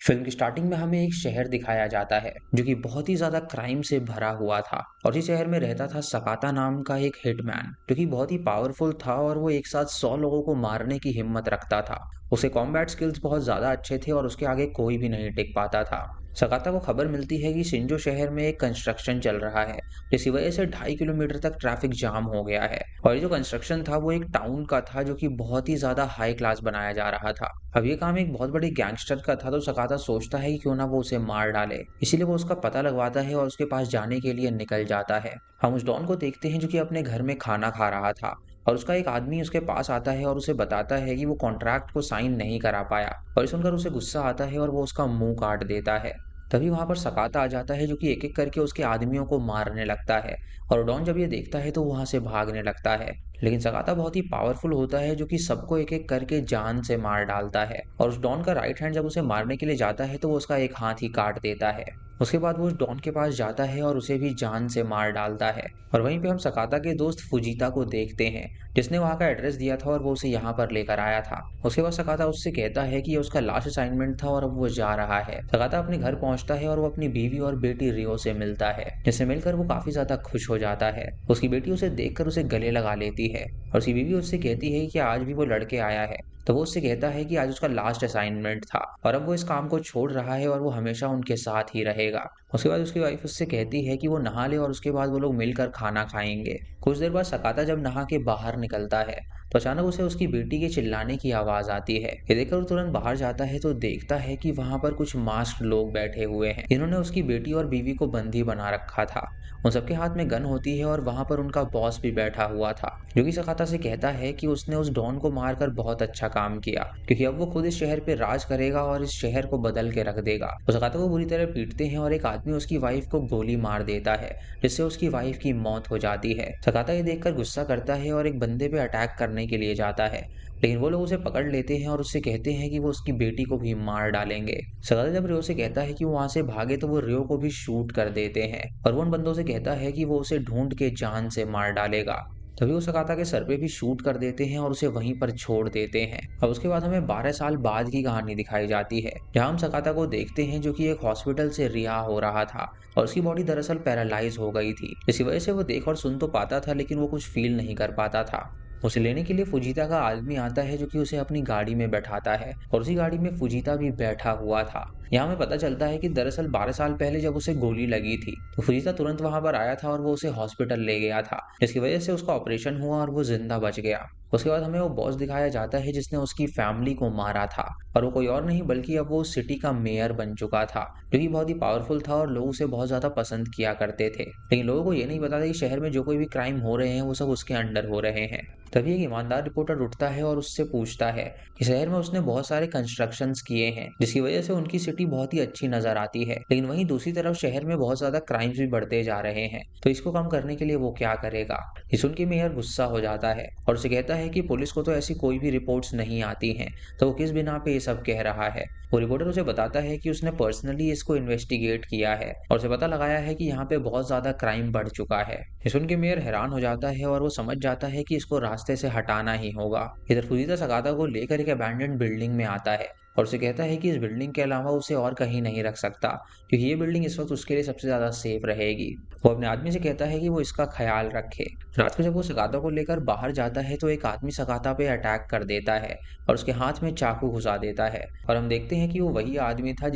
Film की starting में हमें एक शहर दिखाया जाता है जो कि बहुत ही ज्यादा क्राइम से भरा हुआ था। और इस शहर में रहता था सकाता नाम का एक हिटमैन जो कि बहुत ही पावरफुल था और वो एक साथ 100 लोगों को मारने की हिम्मत रखता था। उसे कॉम्बैट स्किल्स बहुत ज्यादा अच्छे थे और उसके आगे कोई भी नहीं टिक पाता था। सकाता को खबर मिलती है कि शिंजो शहर में एक कंस्ट्रक्शन चल रहा है, जिसकी वजह से 2.5 किलोमीटर तक ट्रैफिक जाम हो गया है। और ये जो कंस्ट्रक्शन था वो एक टाउन का था जो कि बहुत ही ज्यादा हाई क्लास बनाया जा रहा था। अब ये काम एक बहुत बड़ी गैंगस्टर का था, तो सकाता सोचता है कि क्यों ना वो उसे मार डाले। इसीलिए वो उसका पता लगवाता है और उसके पास जाने के लिए निकल जाता है। हम उस डॉन को देखते हैं जो कि अपने घर में खाना खा रहा था, और उसका एक आदमी उसके पास आता है और उसे बताता है कि वो कॉन्ट्रैक्ट को साइन नहीं करा पाया। और ये सुनकर उसे गुस्सा आता है और वो उसका मुंह काट देता है। तभी वहां पर सकाता आ जाता है जो कि एक एक करके उसके आदमियों को मारने लगता है। और डॉन जब ये देखता है तो वहां से भागने लगता है। लेकिन सकाता बहुत ही पावरफुल होता है जो कि सबको एक एक करके जान से मार डालता है। और उस डॉन का राइट हैंड जब उसे मारने के लिए जाता है तो वो उसका एक हाथ ही काट देता है। उसके बाद वो उस डॉन के पास जाता है और उसे भी जान से मार डालता है। और वहीं पे हम सकाता के दोस्त फुजीता को देखते हैं, जिसने वहां का एड्रेस दिया था और वो उसे यहाँ पर लेकर आया था। उसके बाद सकाता उससे कहता है कि ये उसका लास्ट असाइनमेंट था और अब वो जा रहा है। सकाता अपने घर पहुंचता है और वो अपनी बीवी और बेटी रियो से मिलता है, जिससे मिलकर वो काफी ज्यादा खुश हो जाता है। उसकी बेटी उसे देखकर उसे गले लगा लेती है और उसकी बीवी उससे कहती है कि आज भी वो लड़के आया है। तो वो उससे कहता है कि आज उसका लास्ट असाइनमेंट था और अब वो इस काम को छोड़ रहा है और वो हमेशा उनके साथ ही रहेगा। उसके बाद उसकी वाइफ उससे कहती है कि वो नहा ले और उसके बाद वो लोग मिलकर खाना खाएंगे। कुछ देर बाद सकाता जब नहा के बाहर निकलता है तो अचानक उसे उसकी बेटी के चिल्लाने की आवाज आती है। ये देखकर वो तुरंत बाहर जाता है तो देखता है कि वहां पर कुछ मास्क्ड लोग बैठे हुए हैं, इन्होंने उसकी बेटी और बीवी को बंदी बना रखा था। उन सबके हाथ में गन होती है और वहां पर उनका बॉस भी बैठा हुआ था, जो कि सकाता से कहता है कि उसने उस डॉन को मारकर बहुत अच्छा काम किया, क्योंकि अब वो खुद इस शहर पे राज करेगा और इस शहर को बदल के रख देगा। तो सकाता को बुरी तरह पीटते हैं और एक आदमी उसकी वाइफ को गोली मार देता है, जिससे उसकी वाइफ की मौत हो जाती है। सकाता ये देखकर गुस्सा करता है और एक बंदे पे अटैक करने के लिए जाता है, लेकिन वो लोग उसे पकड़ लेते हैं और उससे कहते हैं कि वो उसकी बेटी को भी मार डालेंगे। सकाता जब रियो से कहता है कि वो वहां से भागे तो वो रियो को भी शूट कर देते हैं और वो उन बंदों से कहता है कि वो उसे ढूंढ के जान से मार डालेगा। तभी वो सकाता के सर पे भी शूट कर देते हैं और उसे वहीं पर छोड़ देते हैं। अब उसके बाद हमें 12 साल बाद की कहानी दिखाई जाती है, जहां हम सकाता को देखते हैं जो कि एक हॉस्पिटल से रिहा हो रहा था और उसकी बॉडी दरअसल पैरालाइज हो गई थी। इसी वजह से वो देख और सुन तो पाता था, लेकिन वो कुछ फील नहीं कर पाता था। उसे लेने के लिए फुजीता का आदमी आता है जो कि उसे अपनी गाड़ी में बैठाता है और उसी गाड़ी में फुजीता भी बैठा हुआ था। यहाँ हमें पता चलता है कि दरअसल 12 साल पहले जब उसे गोली लगी थी तो फुजीता तुरंत वहां पर आया था और वो उसे हॉस्पिटल ले गया था, जिसकी वजह से उसका ऑपरेशन हुआ और वो जिंदा बच गया। उसके बाद हमें वो बॉस दिखाया जाता है जिसने उसकी फैमिली को मारा था, और वो कोई और नहीं बल्कि अब वो उस सिटी का मेयर बन चुका था, जो कि बहुत ही पावरफुल था और लोग उसे बहुत ज्यादा पसंद किया करते थे। लेकिन लोगों को ये नहीं पता था कि शहर में जो कोई भी क्राइम हो रहे हैं वो सब उसके अंडर हो रहे हैं। तभी एक ईमानदार रिपोर्टर उठता है और उससे पूछता है कि शहर में उसने बहुत सारे कंस्ट्रक्शंस किए हैं जिसकी वजह से उनकी सिटी बहुत ही अच्छी नजर आती है, लेकिन वहीं दूसरी तरफ शहर में बहुत ज्यादा क्राइम्स भी बढ़ते जा रहे हैं, तो इसको कम करने के लिए वो क्या करेगा। ये सुन के मेयर गुस्सा हो जाता है और उसे कहता है कि पुलिस को तो ऐसी कोई भी रिपोर्ट्स नहीं आती हैं, तो वो किस बिना पे ये सब कह रहा है। वो रिपोर्टर उसे बताता है कि उसने पर्सनली इसको इन्वेस्टिगेट किया है और उसे पता लगाया है कि यहाँ पे बहुत ज्यादा क्राइम बढ़ चुका है। ये सुन के मेयर हैरान हो जाता है और वो समझ जाता है कि इसको रास्ते से हटाना ही होगा। इधर फुजीता सगाता को लेकर एक अबैंडन्ड बिल्डिंग में आता है और उसे कहता है कि इस बिल्डिंग के अलावा उसे और कहीं नहीं रख सकता, क्योंकि ये बिल्डिंग इस वक्त उसके लिए सबसे ज्यादा सेफ रहेगी। वो अपने आदमी से कहता है कि वो इसका ख्याल रखे। रात को जब वो सगाता को लेकर बाहर जाता है तो एक आदमी सगाता पे अटैक कर देता है और उसके हाथ में चाकू घुसा देता है, और हम देखते हैं कि वो वही आदमी था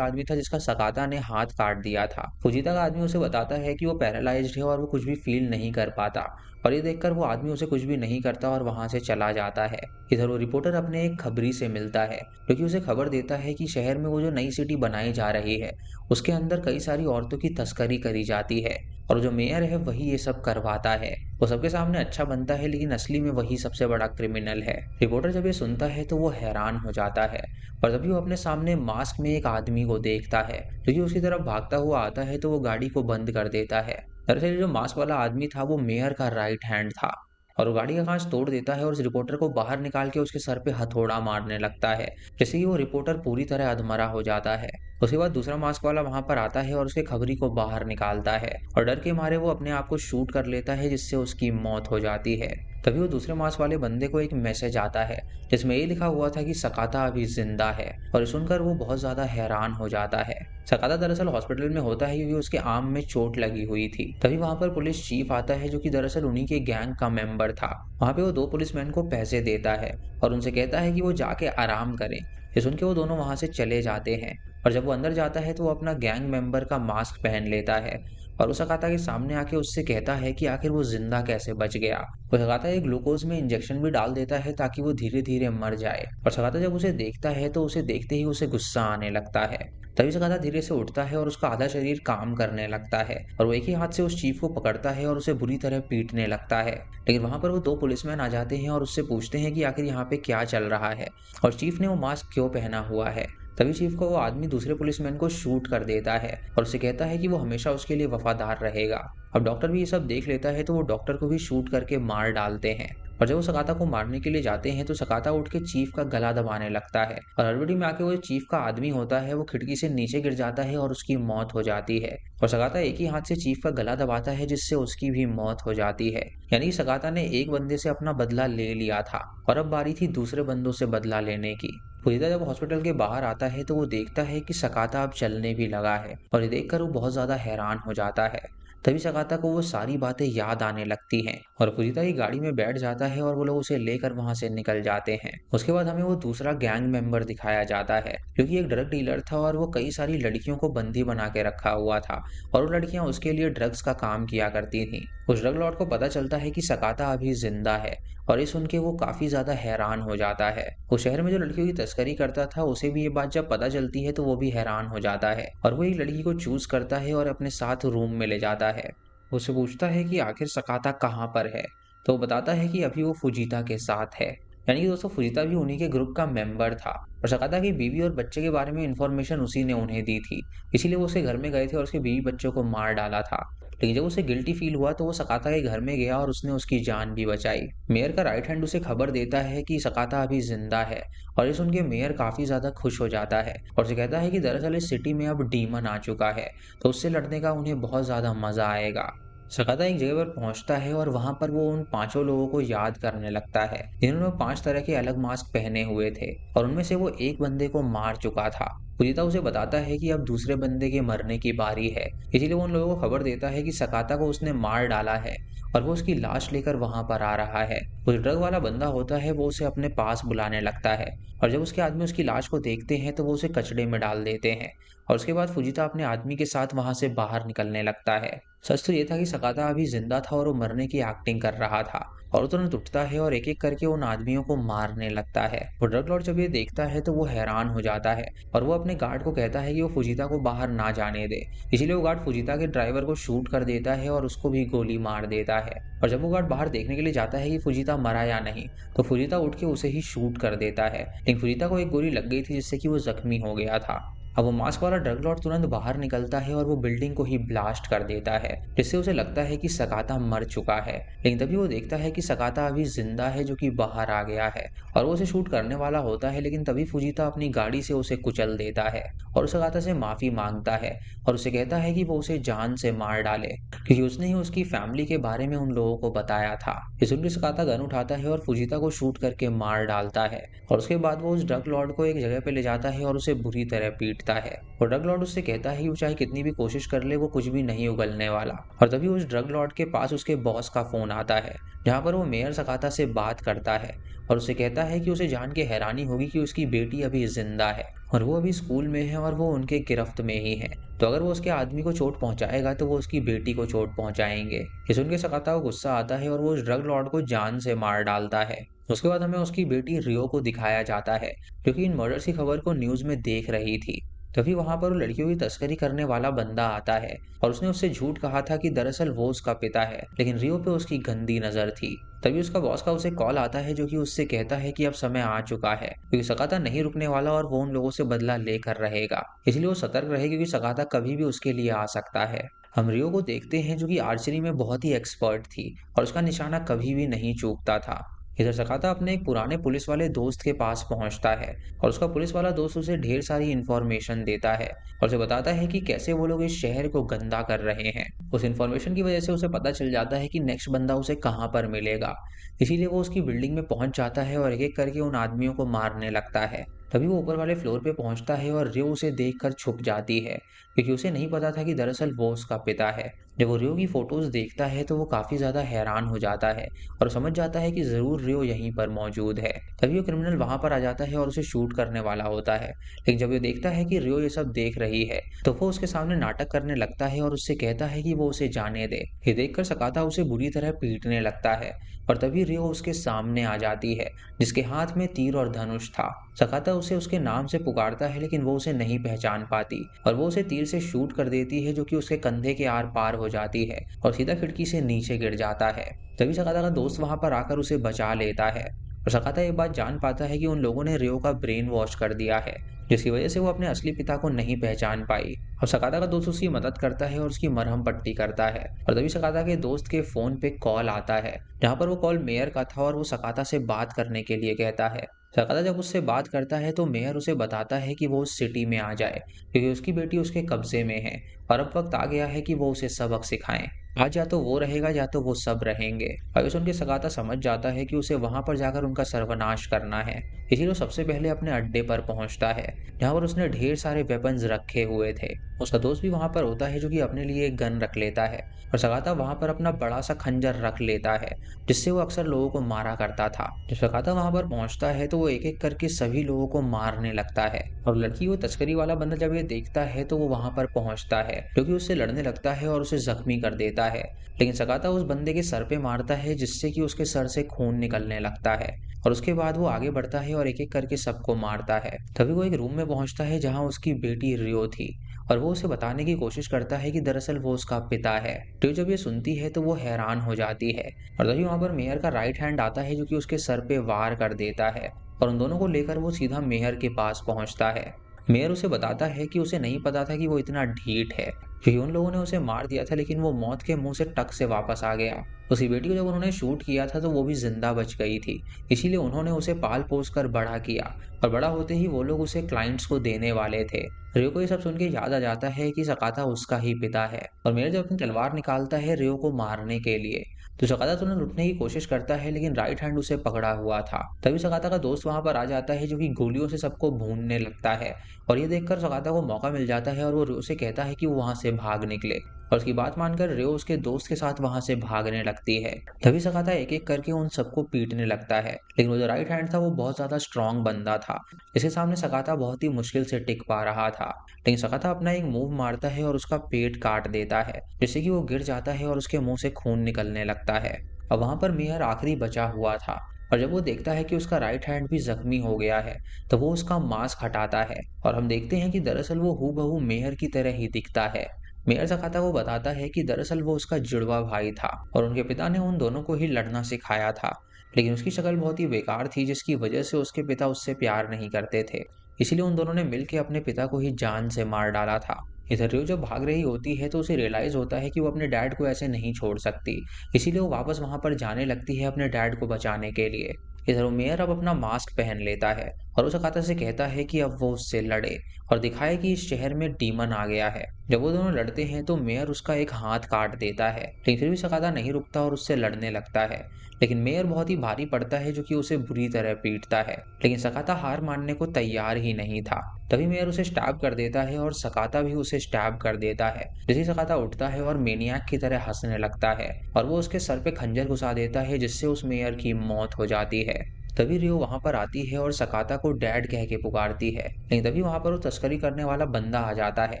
जिसका सगाता ने हाथ काट दिया था। फुजीता का आदमी उसे बताता है कि वो पैरालाइज्ड है और वो कुछ भी फील नहीं कर पाता, और ये देखकर वो आदमी उसे कुछ भी नहीं करता और वहां से चला जाता है। इधर वो रिपोर्टर अपने एक खबरी से मिलता है जो कि उसे खबर देता है कि शहर में वो जो नई सिटी बनाई जा रही है उसके अंदर कई सारी औरतों की तस्करी करी जाती है, और जो मेयर है वही ये सब करवाता है। वो सबके सामने अच्छा बनता है लेकिन असली में वही सबसे बड़ा क्रिमिनल है। रिपोर्टर जब ये सुनता है तो वो हैरान हो जाता है, और तभी वो अपने सामने मास्क में एक आदमी को देखता है जो कि उसकी तरफ भागता हुआ आता है, तो वो गाड़ी को बंद कर देता है। दरअसल जो मास्क वाला आदमी था वो मेयर का राइट हैंड था, और वो गाड़ी का कांच तोड़ देता है और उस रिपोर्टर को बाहर निकाल के उसके सर पे हथौड़ा मारने लगता है, जैसे कि वो रिपोर्टर पूरी तरह अधमरा हो जाता है। उसके बाद दूसरा मास्क वाला वहां पर आता है और उसके खबरी को बाहर निकालता है, और डर के मारे वो अपने आप को शूट कर लेता है जिससे उसकी मौत हो जाती है। तभी वो दूसरे मांस वाले बंदे को एक मैसेज आता है जिसमें ये लिखा हुआ था कि सकाता अभी जिंदा है। और ये सुनकर वो बहुत ज्यादा हैरान हो जाता है। सकाता दरअसल हॉस्पिटल में होता है क्योंकि उसके आर्म में चोट लगी हुई थी। तभी वहां पर पुलिस चीफ आता है जो कि दरअसल उन्हीं के गैंग का मेंबर था। वहां पे वो दो पुलिसमैन को पैसे देता है और उनसे कहता है कि वो जाके आराम करें। ये सुन के वो दोनों वहां से चले जाते हैं। और जब वो अंदर जाता है तो वो अपना गैंग मेंबर का मास्क पहन लेता है और वो सकाता के सामने आके उससे कहता है कि आखिर वो जिंदा कैसे बच गया। वो सकाता एक ग्लूकोज में इंजेक्शन भी डाल देता है ताकि वो धीरे धीरे मर जाए। और सकाता जब उसे देखता है तो उसे देखते ही उसे गुस्सा आने लगता है। तभी सकाता धीरे से उठता है और उसका आधा शरीर काम करने लगता है और वो एक ही हाथ से उस चीफ को पकड़ता है और उसे बुरी तरह पीटने लगता है। लेकिन वहां पर वो दो पुलिसमैन आ जाते हैं और उससे पूछते हैं कि आखिर यहाँ पे क्या चल रहा है और चीफ ने वो मास्क क्यों पहना हुआ है। तभी चीफ को वो आदमी दूसरे पुलिसमैन को शूट कर देता है और उसे कहता है कि वो हमेशा उसके लिए वफादार रहेगा। अब डॉक्टर भी ये सब देख लेता है तो वो डॉक्टर को भी शूट करके मार डालते हैं। और जब वो सकाता को मारने के लिए जाते हैं तो सकाता उठ के चीफ का गला दबाने लगता है और हड़बड़ी में आके वो चीफ का आदमी होता है वो खिड़की से नीचे गिर जाता है और उसकी मौत हो जाती है। और सकाता एक ही हाथ से चीफ का गला दबाता है जिससे उसकी भी मौत हो जाती है। यानी कि सकाता ने एक बंदे से अपना बदला ले लिया था और अब बारी थी दूसरे बंदों से बदला लेने की। फरीदा जब हॉस्पिटल के बाहर आता है तो वो देखता है कि सकाता अब चलने भी लगा है और ये देखकर वो बहुत ज्यादा हैरान हो जाता है। तभी सकाता को वो सारी बातें याद आने लगती हैं और फरीदा की गाड़ी में बैठ जाता है और वो लोग उसे लेकर वहां से निकल जाते हैं। उसके बाद हमें वो दूसरा गैंग मेंबर दिखाया जाता है क्योंकि एक ड्रग डीलर था और वो कई सारी लड़कियों को बंदी बना के रखा हुआ था और वो लड़कियां उसके लिए ड्रग्स का काम किया करती थी। उस ड्रग लॉर्ड को पता चलता है कि सकाता अभी जिंदा है और ये सुन के वो काफी ज्यादा हैरान हो जाता है। वो शहर में जो लड़कियों की तस्करी करता था उसे भी ये बात जब पता चलती है तो वो भी हैरान हो जाता है और वो एक लड़की को चूज करता है और अपने साथ रूम में ले जाता है। उससे पूछता है कि आखिर सकाता कहाँ पर है तो वो बताता है कि अभी वो फुजीता के साथ है। यानी कि दोस्तों फुजीता भी उन्हीं के ग्रुप का मेंबर था और सकाता की बीवी और बच्चे के बारे में इंफॉर्मेशन उसी ने उन्हें दी थी। इसीलिए वो उसके घर में गए थे और उसके बीवी बच्चों को मार डाला था। लेकिन जब उसे गिल्टी फील हुआ तो वो सकाता के घर में गया और उसने उसकी जान भी बचाई। मेयर का राइट हैंड उसे खबर देता है कि सकाता अभी जिंदा है और ये सुन के मेयर काफी ज्यादा खुश हो जाता है और उसे कहता है कि दरअसल इस सिटी में अब डीमन आ चुका है तो उससे लड़ने का उन्हें बहुत ज्यादा मजा आएगा। सकाता एक जगह पर पहुंचता है और वहां पर वो उन पांचों लोगों को याद करने लगता है जिन्होंने पांच तरह के अलग मास्क पहने हुए थे और उनमें से वो एक बंदे को मार चुका था। फुजीता उसे बताता है कि अब दूसरे बंदे के मरने की बारी है। इसीलिए वो उन लोगों को खबर देता है कि सकाता को उसने मार डाला है और वो उसकी लाश लेकर वहां पर आ रहा है। उस ड्रग वाला बंदा होता है वो उसे अपने पास बुलाने लगता है और जब उसके आदमी उसकी लाश को देखते हैं तो वो उसे कचड़े में डाल देते हैं। और उसके बाद फुजीता अपने आदमी के साथ वहां से बाहर निकलने लगता है। सच तो ये था कि सकाता अभी जिंदा था और वो मरने की एक्टिंग कर रहा था और वो तुरंत उठता है और एक एक करके उन आदमियों को मारने लगता है। वो ड्रग लॉर्ड जब ये देखता है तो वो हैरान हो जाता है और वो अपने गार्ड को कहता है कि वो फुजीता को बाहर ना जाने दे। इसीलिए वो गार्ड फुजीता के ड्राइवर को शूट कर देता है और उसको भी गोली मार देता है। और जब वो गार्ड बाहर देखने के लिए जाता है कि फुजीता मरा या नहीं तो फुजीता उठ के उसे ही शूट कर देता है। लेकिन फुजीता को एक गोली लग गई थी जिससे कि वो जख्मी हो गया था। अब वो मास्क वाला ड्रग लॉर्ड तुरंत बाहर निकलता है और वो बिल्डिंग को ही ब्लास्ट कर देता है जिससे उसे लगता है कि सकाता मर चुका है। लेकिन तभी वो देखता है कि सकाता अभी जिंदा है जो कि बाहर आ गया है और वो उसे शूट करने वाला होता है। लेकिन तभी फुजीता अपनी गाड़ी से उसे कुचल देता है और सकाता से माफी मांगता है और उसे कहता है कि वो उसे जान से मार डाले क्योंकि उसने ही उसकी फैमिली के बारे में उन लोगों को बताया था। इस सुनकर सकाता गन उठाता है और फुजीता को शूट करके मार डालता है और उसके बाद वो उस ड्रग लॉर्ड को एक जगह पे ले जाता है और उसे बुरी तरह पीटता है। और ड्रग लॉर्ड उससे कहता है कि वो चाहे कितनी भी कोशिश कर ले वो कुछ भी नहीं उगलने वाला। और तभी उस ड्रग लॉर्ड के पास उसके बॉस का फोन आता है जहाँ पर वो मेयर सकाता से बात करता है और उसे कहता है कि उसे जान के हैरानी होगी कि उसकी बेटी अभी जिंदा है और वो अभी स्कूल में है और वो उनके गिरफ्त में ही है। तो अगर वो उसके आदमी को चोट पहुंचाएगा तो वो उसकी बेटी को चोट पहुंचाएंगे। ये सुन के सकाता को गुस्सा आता है और वो उस ड्रग लॉर्ड को जान से मार डालता है। उसके बाद हमें उसकी बेटी रियो को दिखाया जाता है जो कि इन मर्डर्स की खबर को न्यूज में देख रही थी। तभी वहां पर वो लड़कियों की तस्करी करने वाला बंदा आता है और उसने उससे झूठ कहा था कि दरअसल वो उसका पिता है लेकिन रियो पे उसकी गंदी नजर थी। तभी उसका बॉस का उसे कॉल आता है जो कि उससे कहता है कि अब समय आ चुका है क्योंकि सकाता नहीं रुकने वाला और वो उन लोगों से बदला लेकर रहेगा। इसलिए वो सतर्क रहे क्योंकि सकाता कभी भी उसके लिए आ सकता है। हम रियो को देखते हैं जो कि आर्चरी में बहुत ही एक्सपर्ट थी और उसका निशाना कभी भी नहीं चूकता था। इधर सकाता अपने एक पुराने पुलिस वाले दोस्त के पास पहुंचता है और उसका पुलिस वाला दोस्त उसे ढेर सारी इंफॉर्मेशन देता है और उसे बताता है कि कैसे वो लोग इस शहर को गंदा कर रहे हैं। उस इंफॉर्मेशन की वजह से उसे पता चल जाता है कि नेक्स्ट बंदा उसे कहाँ पर मिलेगा। इसीलिए वो उसकी बिल्डिंग में पहुंच जाता है और एक एक करके उन आदमियों को मारने लगता है। तभी वो ऊपर वाले फ्लोर पे पहुंचता है और रियो उसे देखकर छुप जाती है, क्योंकि उसे नहीं पता था कि दरअसल वो उसका पिता है। जब वो रियो की फोटोज देखता है तो वो काफी ज्यादा हैरान हो जाता है और समझ जाता है कि जरूर रियो यहीं पर मौजूद है। तभी वो क्रिमिनल वहां पर आ जाता है और उसे शूट करने वाला होता है, लेकिन जब वो देखता है कि रियो ये सब देख रही है तो वो उसके सामने नाटक करने लगता है और उससे कहता है कि वो उसे जाने दे। ये देखकर सकाता उसे बुरी तरह पीटने लगता है और तभी रियो उसके सामने आ जाती है, जिसके हाथ में तीर और धनुष था। सकाता उसे उसके नाम से पुकारता है लेकिन वो उसे नहीं पहचान पाती और वो उसे तीर से शूट कर देती है, जो कि उसके कंधे के आर पार हो जाती है और सीधा खिड़की से नीचे गिर जाता है। तभी सकाता का दोस्त वहां पर आकर उसे बचा लेता है और सकाता ये बात जान पाता है कि उन लोगों ने रियो का ब्रेन वॉश कर दिया है, जिसकी वजह से वो अपने असली पिता को नहीं पहचान पाई। और सकाता का दोस्त उसकी मदद करता है और उसकी मरहम पट्टी करता है और तभी सकाता के दोस्त के फोन पे कॉल आता है, जहाँ पर वो कॉल मेयर का था और वो सकाता से बात करने के लिए कहता है। सकाता जब उससे बात करता है तो मेयर उसे बताता है कि वो उस सिटी में आ जाए, क्योंकि उसकी बेटी उसके कब्जे में है और अब वक्त आ गया है कि वो उसे सबक सिखाएं। आज या तो वो रहेगा या तो वो सब रहेंगे। अभी सुन के सगाता समझ जाता है कि उसे वहां पर जाकर उनका सर्वनाश करना है। इसीलिए वो सबसे पहले अपने अड्डे पर पहुंचता है, जहां पर उसने ढेर सारे वेपन्स रखे हुए थे। उसका दोस्त भी वहां पर होता है, जो कि अपने लिए एक गन रख लेता है और सगाता वहां पर अपना बड़ा सा खंजर रख लेता है, जिससे वो अक्सर लोगों को मारा करता था। जब सगाता वहां पर पहुंचता है तो वो एक एक करके सभी लोगों को मारने लगता है और लड़की वो तस्करी वाला बंदा जब ये देखता है तो वो वहां पर पहुंचता है, जो कि उससे लड़ने लगता है और उसे जख्मी कर देता है। लेकिन सगाता उस बंदे के सर पे मारता है, जिससे कि उसके सर से खून निकलने लगता है और उसके बाद वो आगे बढ़ता है और एक एक करके सबको मारता है। तभी वो एक रूम में पहुंचता है जहां उसकी बेटी रियो थी और वो उसे बताने की कोशिश करता है कि दरअसल वो उसका पिता है। रियो जब ये सुनती है तो वो हैरान हो जाती है और तभी वहां पर मेयर का राइट हैंड आता है, जो कि उसके सर पे वार कर देता है और उन दोनों को लेकर वो सीधा मेयर के पास पहुंचता है। मेयर उसे बताता है कि उसे नहीं पता था कि वो इतना ढीठ है, क्योंकि उन लोगों ने उसे मार दिया था लेकिन वो मौत के मुंह से टक से वापस आ गया। उसकी बेटी को जब उन्होंने शूट किया था तो वो भी जिंदा बच गई थी, इसीलिए उन्होंने उसे पाल पोस कर बड़ा किया और बड़ा होते ही वो लोग उसे क्लाइंट्स को देने वाले थे। रियो को ये सब सुन के याद आ जाता है कि सकाता उसका ही पिता है और मेयर जब अपनी तलवार निकालता है रियो को मारने के लिए, तो सकाता तुरंत उठने की कोशिश करता है लेकिन राइट हैंड उसे पकड़ा हुआ था। तभी सकाता का दोस्त वहां पर आ जाता है, जो कि गोलियों से सबको भूनने लगता है और ये देखकर सगाता को मौका मिल जाता है और वो रियो से कहता है कि वो वहां से भाग निकले और उसकी बात मानकर रियो उसके दोस्त के साथ वहां से भागने लगती है। तभी सगाता एक एक करके उन सबको पीटने लगता है, लेकिन वो जो राइट हैंड था वो बहुत ज्यादा स्ट्रांग बंदा था, इसके सामने सगाता बहुत ही मुश्किल से टिक पा रहा था। लेकिन सगाता अपना एक मूव मारता है और उसका पेट काट देता है, जिससे कि वो गिर जाता है और उसके मुंह से खून निकलने लगता है। अब वहां पर मेयर आखिरी बचा हुआ था और जब वो देखता है कि उसका राइट हैंड भी जख्मी हो गया है तो वो उसका मास्क हटाता है और हम देखते हैं कि दरअसल वो हूबहू मेहर की तरह ही दिखता है। मेहर सकाता को बताता है कि दरअसल वो उसका जुड़वा भाई था और उनके पिता ने उन दोनों को ही लड़ना सिखाया था, लेकिन उसकी शक्ल बहुत ही बेकार थी, जिसकी वजह से उसके पिता उससे प्यार नहीं करते थे। इसीलिए उन दोनों ने मिलकर अपने पिता को ही जान से मार डाला था। इधर रियो जब भाग रही होती है तो उसे रियलाइज होता है कि वो अपने डैड को ऐसे नहीं छोड़ सकती, इसीलिए वो वापस वहां पर जाने लगती है अपने डैड को बचाने के लिए। इधर मेयर अब अपना मास्क पहन लेता है और उस सकाता से कहता है कि अब वो उससे लड़े और दिखाए कि इस शहर में डीमन आ गया है। जब वो दोनों लड़ते हैं तो मेयर उसका एक हाथ काट देता है, लेकिन फिर भी सकाता नहीं रुकता और उससे लड़ने लगता है। लेकिन मेयर बहुत ही भारी पड़ता है, जो कि उसे बुरी तरह पीटता है, लेकिन सकाता हार मानने को तैयार ही नहीं था। तभी मेयर उसे स्टैब कर देता है और सकाता भी उसे स्टैब कर देता है। जैसे ही सकाता उठता है और मेनियाक की तरह हंसने लगता है और वो उसके सर पे खंजर घुसा देता है, जिससे उस मेयर की मौत हो जाती है। तभी रियो वहां पर आती है और सकाता को डैड कह के पुकारती है, लेकिन तभी वहां पर वो तस्करी करने वाला बंदा आ जाता है,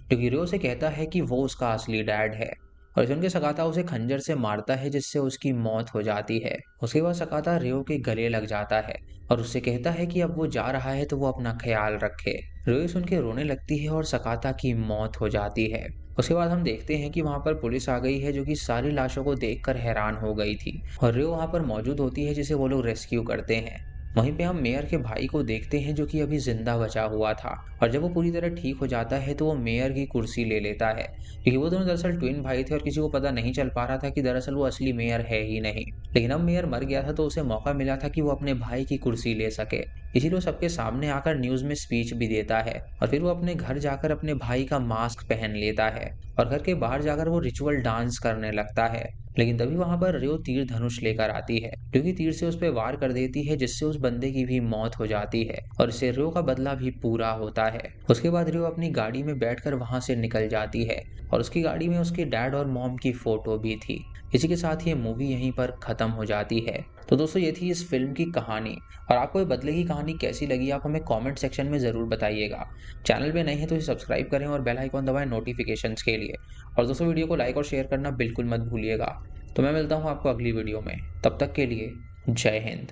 जो कि रियो से कहता है कि वो उसका असली डैड है और सुन के सकाता उसे खंजर से मारता है, जिससे उसकी मौत हो जाती है। उसके बाद सकाता रियो के गले लग जाता है और उससे कहता है कि अब वो जा रहा है तो वो अपना ख्याल रखे। रियो सुन के रोने लगती है और सकाता की मौत हो जाती है। उसके बाद हम देखते हैं कि वहां पर पुलिस आ गई है, जो कि सारी लाशों को देखकर हैरान हो गई थी और रियो वहां पर मौजूद होती है, जिसे वो लोग रेस्क्यू करते हैं। वहीं पे हम मेयर के भाई को देखते हैं जो कि अभी जिंदा बचा हुआ था, और जब वो पूरी तरह ठीक हो जाता है तो वो मेयर की कुर्सी ले लेता है, क्योंकि वो दोनों दरअसल ट्विन भाई थे और किसी को पता नहीं चल पा रहा था कि दरअसल वो असली मेयर है ही नहीं। लेकिन अब मेयर मर गया था तो उसे मौका मिला था कि वो अपने भाई की कुर्सी ले सके, इसीलिए वो सबके सामने आकर न्यूज में स्पीच भी देता है, और फिर वो अपने घर जाकर अपने भाई का मास्क पहन लेता है और घर के बाहर जाकर वो रिचुअल डांस करने लगता है। लेकिन तभी वहां पर रियो तीर धनुष लेकर आती है, क्योंकि तीर से उस पर वार कर देती है, जिससे उस बंदे की भी मौत हो जाती है और इससे रियो का बदला भी पूरा होता है। उसके बाद रियो अपनी गाड़ी में बैठकर वहां से निकल जाती है, और उसकी गाड़ी में उसके डैड और मॉम की फोटो भी थी। इसी के साथ ये मूवी यहीं पर खत्म हो जाती है। तो दोस्तों, ये थी इस फिल्म की कहानी, और आपको ये बदले की कहानी कैसी लगी आप हमें कमेंट सेक्शन में ज़रूर बताइएगा। चैनल पे नए हैं तो इसे सब्सक्राइब करें और बेल आइकॉन दबाएं नोटिफिकेशंस के लिए। और दोस्तों, वीडियो को लाइक और शेयर करना बिल्कुल मत भूलिएगा। तो मैं मिलता हूँ आपको अगली वीडियो में, तब तक के लिए जय हिंद।